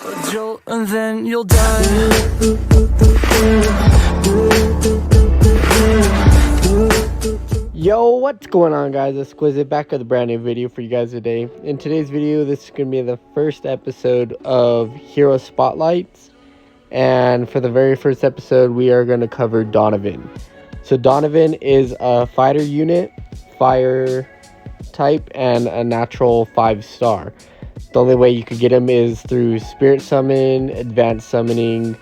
A jolt and then you'll die. Yo, what's going on, guys? Exquisite back with a brand new video for you guys today. In today's video, this is going to be the first episode of Hero Spotlights. And for the very first episode, we are going to cover Donovan. So Donovan is a fighter unit, fire type, and a natural 5-star. The only way you could get him is through Spirit Summon, Advanced Summoning,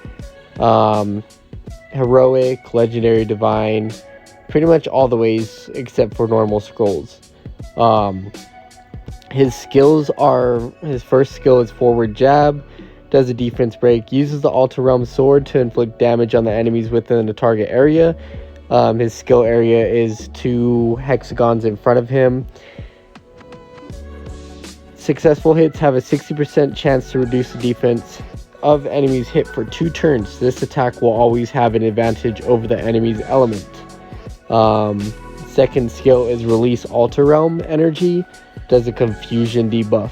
Heroic, Legendary, Divine, pretty much all the ways except for normal scrolls. His skills are, his first skill is Forward Jab, does a defense break, uses the Alter Realm Sword to inflict damage on the enemies within the target area. His skill area is 2 hexagons in front of him. Successful hits have a 60% chance to reduce the defense of enemies hit for 2 turns. This attack will always have an advantage over the enemy's element. Second skill is Release Alter Realm Energy, does a confusion debuff.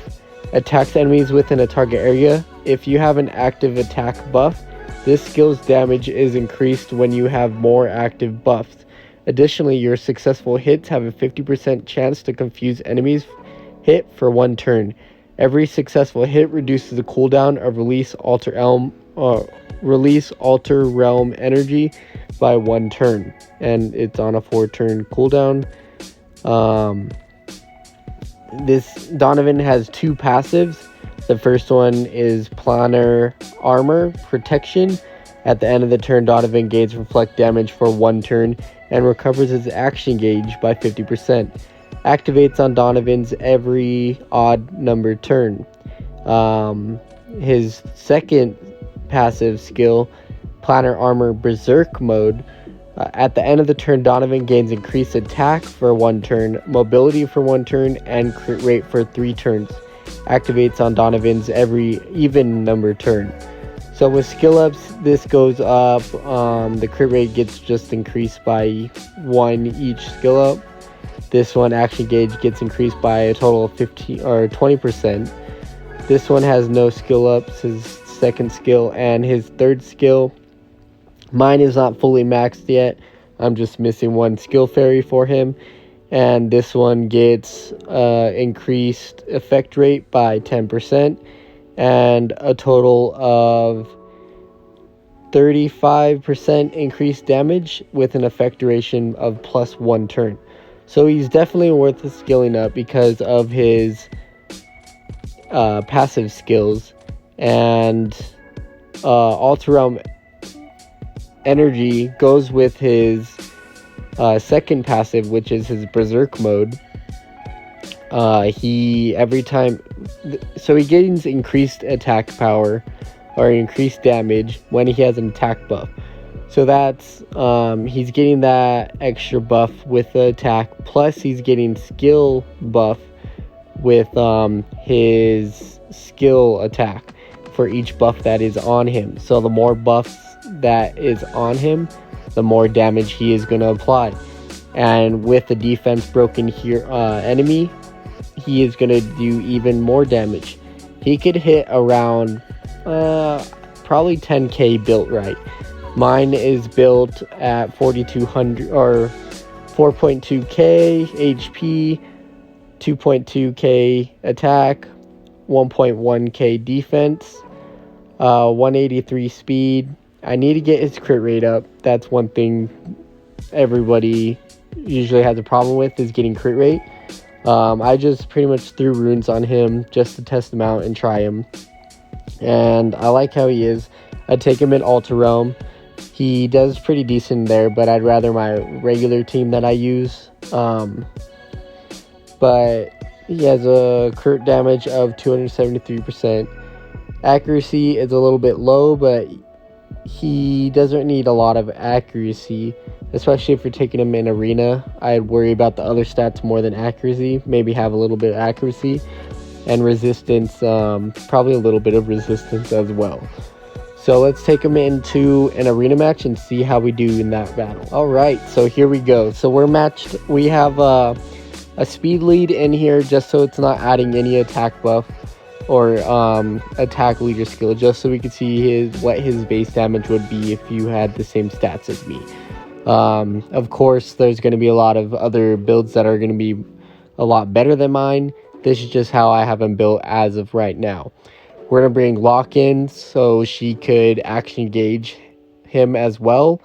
Attacks enemies within a target area. If you have an active attack buff, this skill's damage is increased when you have more active buffs. Additionally, your successful hits have a 50% chance to confuse enemies hit for 1 turn. Every successful hit reduces the cooldown of Release Alter Realm Energy by 1 turn, and it's on a 4-turn cooldown. This Donovan has 2 passives. The first one is Planar Armor Protection. At the end of the turn, Donovan gains reflect damage for 1 turn and recovers his action gauge by 50%. Activates on Donovan's every odd numbered turn. His second passive skill, Planar Armor Berserk Mode. At the end of the turn, Donovan gains increased attack for 1 turn, mobility for 1 turn, and crit rate for 3 turns. Activates on Donovan's every even numbered turn. So with skill ups, this goes up. The crit rate gets just increased by 1 each skill up. This one, action gauge, gets increased by a total of 15 or 20%. This one has no skill ups, his second skill, and his third skill. Mine is not fully maxed yet. I'm just missing 1 skill fairy for him. And this one gets increased effect rate by 10% and a total of 35% increased damage with an effect duration of plus 1 turn. So he's definitely worth skilling up because of his passive skills. And Alter Realm Energy goes with his second passive, which is his Berserk Mode. He gains increased attack power or increased damage when he has an attack buff. So that's he's getting that extra buff with the attack, plus he's getting skill buff with his skill attack for each buff that is on him. So the more buffs that is on him, the more damage he is going to apply. And with the defense broken here enemy, he is going to do even more damage. He could hit around probably 10k built right. Mine is built at 4200 or 4.2k HP, 2.2k attack, 1.1k defense, 183 speed. I need to get his crit rate up. That's one thing everybody usually has a problem with, is getting crit rate. I just pretty much threw runes on him just to test him out and try him. And I like how he is. I'd take him in Alter Realm. He does pretty decent there, but I'd rather my regular team that I use. But he has a crit damage of 273%. Accuracy is a little bit low, but he doesn't need a lot of accuracy, especially if you're taking him in arena. I'd worry about the other stats more than accuracy. Maybe have a little bit of accuracy and resistance, probably a little bit of resistance as well. So let's take him into an arena match and see how we do in that battle. All right, so here we go. So we're matched. We have a speed lead in here just so it's not adding any attack buff. or attack leader skill, just so we could see what his base damage would be if you had the same stats as me. Of course, there's going to be a lot of other builds that are going to be a lot better than mine. This is just how I have him built as of right now. We're going to bring Lock in so she could action engage him as well,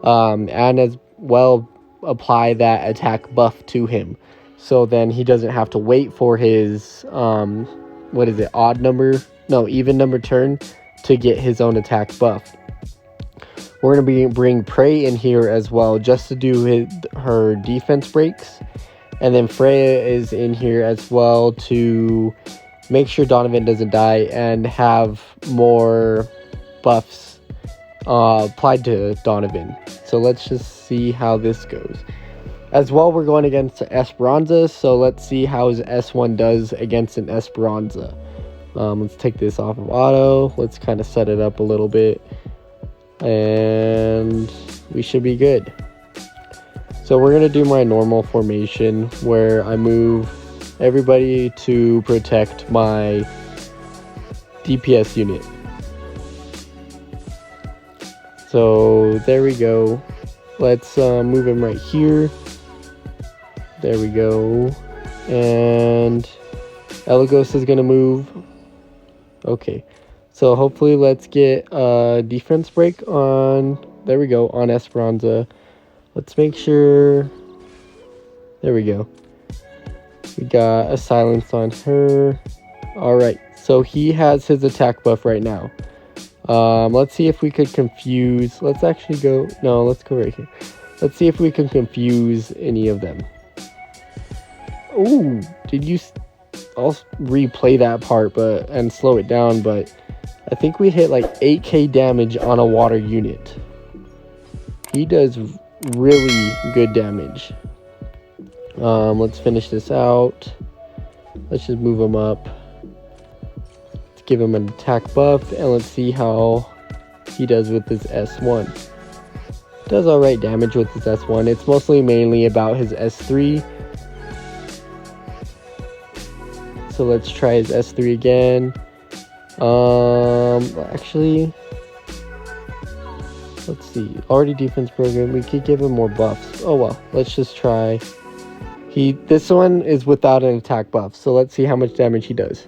and as well apply that attack buff to him. So then he doesn't have to wait for his, even number turn to get his own attack buff. We're going to bring Prey in here as well, just to do her defense breaks. And then Freya is in here as well to make sure Donovan doesn't die and have more buffs applied to Donovan. So let's just see how this goes. As well, we're going against Esperanza, so let's see how his S1 does against an Esperanza. Let's take this off of auto. Let's kind of set it up a little bit, and we should be good. So we're going to do my normal formation where I move everybody to protect my DPS unit. So there we go. Let's move him right here. There we go. And Elagos is going to move. Okay. So hopefully let's get a defense break on, there we go, on Esperanza. Let's make sure, there we go. We got a silence on her. Alright, so he has his attack buff right now. Let's see if we could confuse, let's go right here. Let's see if we can confuse any of them. Ooh, I'll replay that part and slow it down, but I think we hit like 8k damage on a water unit. He does really good damage. Let's finish this out. Let's just move him up. Let's give him an attack buff, and let's see how he does with his S1. Does alright damage with his S1. It's mainly about his S3. So let's try his S3 again. Actually, let's see. Already defense program. We could give him more buffs. Oh well. Let's just try. This one is without an attack buff. So let's see how much damage he does.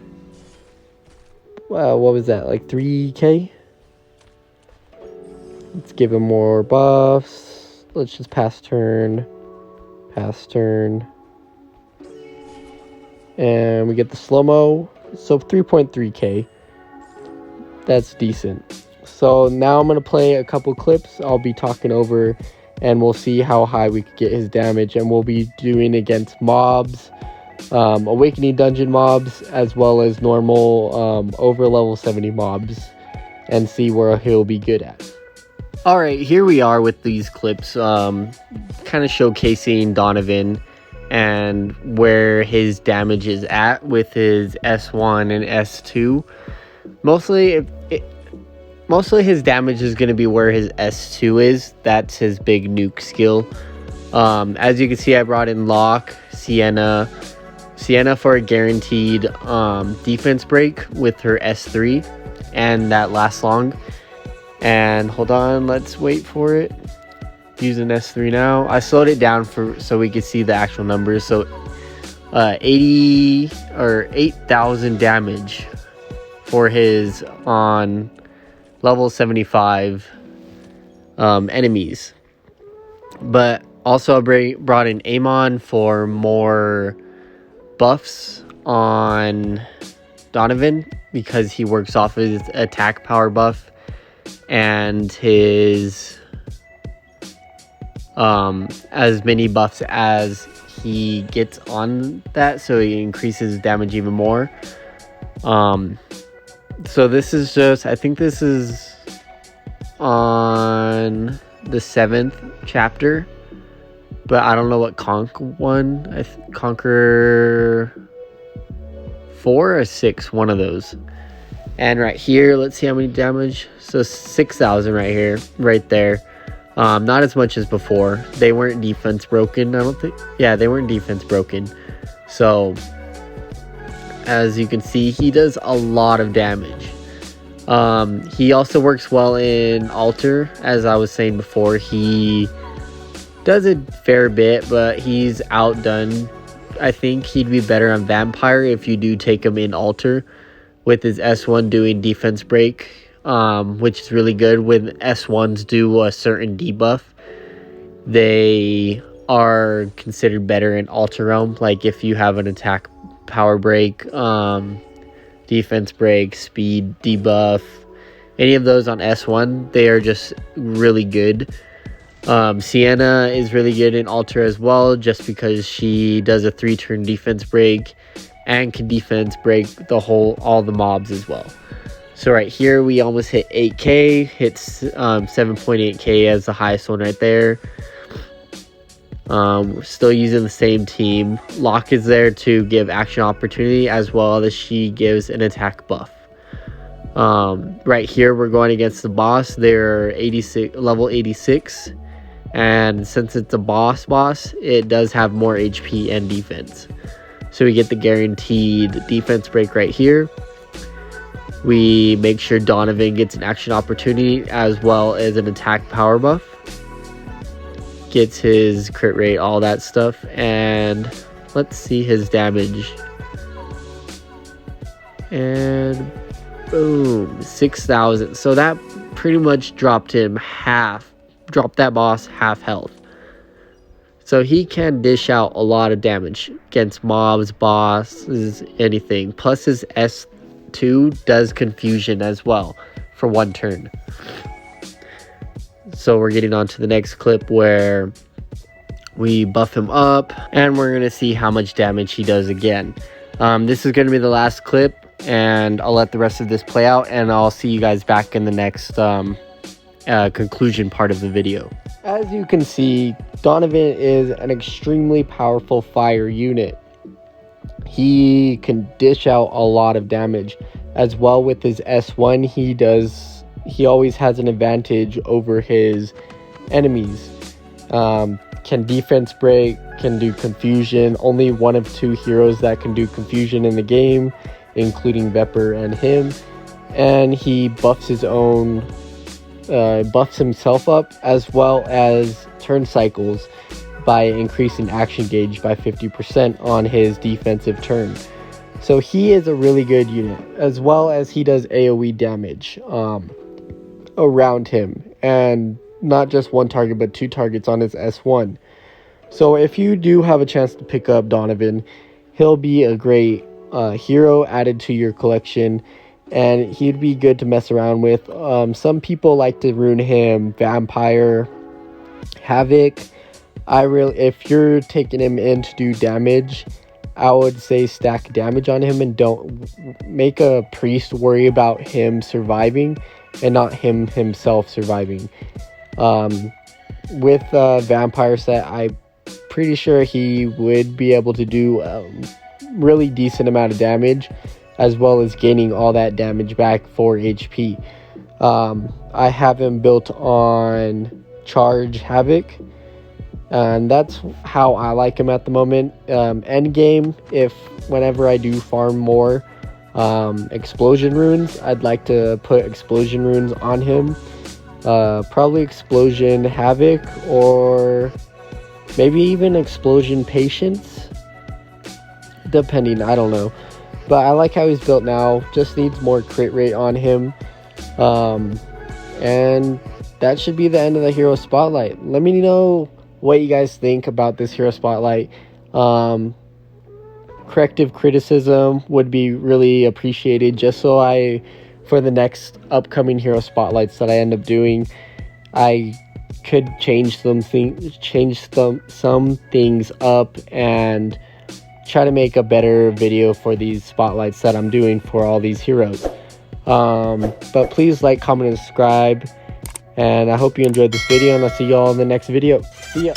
Wow, what was that? Like 3k? Let's give him more buffs. Let's just pass turn. Pass turn. And we get the slow-mo. So 3.3k. That's decent. So now I'm going to play a couple clips. I'll be talking over, and we'll see how high we can get his damage. And we'll be doing against mobs, awakening dungeon mobs, as well as normal over level 70 mobs, and see where he'll be good at. Alright, here we are with these clips, kind of showcasing Donovan and where his damage is at with his S1 and S2. Mostly his damage is going to be where his S2 is. That's his big nuke skill. As you can see, I brought in Locke, Sienna for a guaranteed defense break with her S3, and that lasts long. And hold on, let's wait for it. Using S3 now. I slowed it down so we could see the actual numbers. So 8,000 damage for his on level 75 enemies. But also I brought in Amon for more buffs on Donovan, because he works off his attack power buff and his as many buffs as he gets on that, so he increases damage even more. So this is just, I think this is on the 7th chapter, but I don't know what Conquer 4 or 6, one of those. And right here, let's see how many damage. So 6,000 right here, right there. Not as much as before. They weren't defense broken, I don't think. Yeah, they weren't defense broken. So, As you can see, he does a lot of damage. He also works well in Altar. As I was saying before, he does a fair bit, but he's outdone. I think he'd be better on Vampire if you do take him in Altar, with his S1 doing defense break, which is really good. When S1s do a certain debuff, they are considered better in Altar Realm. Like if you have an attack power break, defense break, speed debuff, any of those on S1, they are just really good. Sienna is really good in Altar as well, just because she does a 3-turn defense break and can defense break all the mobs as well. So right here we almost hit 8k, hits 7.8k as the highest one right there. We're still using the same team. Locke is there to give action opportunity, as well as she gives an attack buff. Right here we're going against the boss. They're level 86, and since it's a boss, it does have more HP and defense. So we get the guaranteed defense break right here. We make sure Donovan gets an action opportunity as well as an attack power buff. Gets his crit rate, all that stuff. And let's see his damage. And boom, 6,000. So that pretty much dropped that boss half health. So he can dish out a lot of damage against mobs, bosses, anything. Plus his S2 does confusion as well for 1 turn. So we're getting on to the next clip where we buff him up, and we're going to see how much damage he does again. This is going to be the last clip, and I'll let the rest of this play out, and I'll see you guys back in the next conclusion part of the video. As you can see, Donovan is an extremely powerful fire unit. He can dish out a lot of damage. As well with his S1, he always has an advantage over his enemies. Can defense break, can do confusion. Only one of 2 heroes that can do confusion in the game, including Vepper and him. And he buffs himself up, as well as turn cycles by increasing action gauge by 50% on his defensive turn. So he is a really good unit, as well as he does AoE damage around him, and not just 1 target but 2 targets on his S1. So if you do have a chance to pick up Donovan, he'll be a great hero added to your collection, and he'd be good to mess around with. Some people like to rune him Vampire, Havoc. If you're taking him in to do damage, I would say stack damage on him and don't make a priest worry about him surviving and not him himself surviving. With Vampire set, I'm pretty sure he would be able to do a really decent amount of damage, as well as gaining all that damage back for HP. I have him built on Charge Havoc, and that's how I like him at the moment. End game, whenever I do farm more explosion runes, I'd like to put explosion runes on him. Probably Explosion Havoc, or maybe even Explosion Patience, depending, I don't know. But I like how he's built now. Just needs more crit rate on him. And that should be the end of the Hero Spotlight. Let me know what you guys think about this Hero Spotlight. Corrective criticism would be really appreciated, just so for the next upcoming Hero Spotlights that I end up doing, I could change some things up and try to make a better video for these spotlights that I'm doing for all these heroes. But please like, comment, and subscribe, and I hope you enjoyed this video, and I'll see you all in the next video. See ya.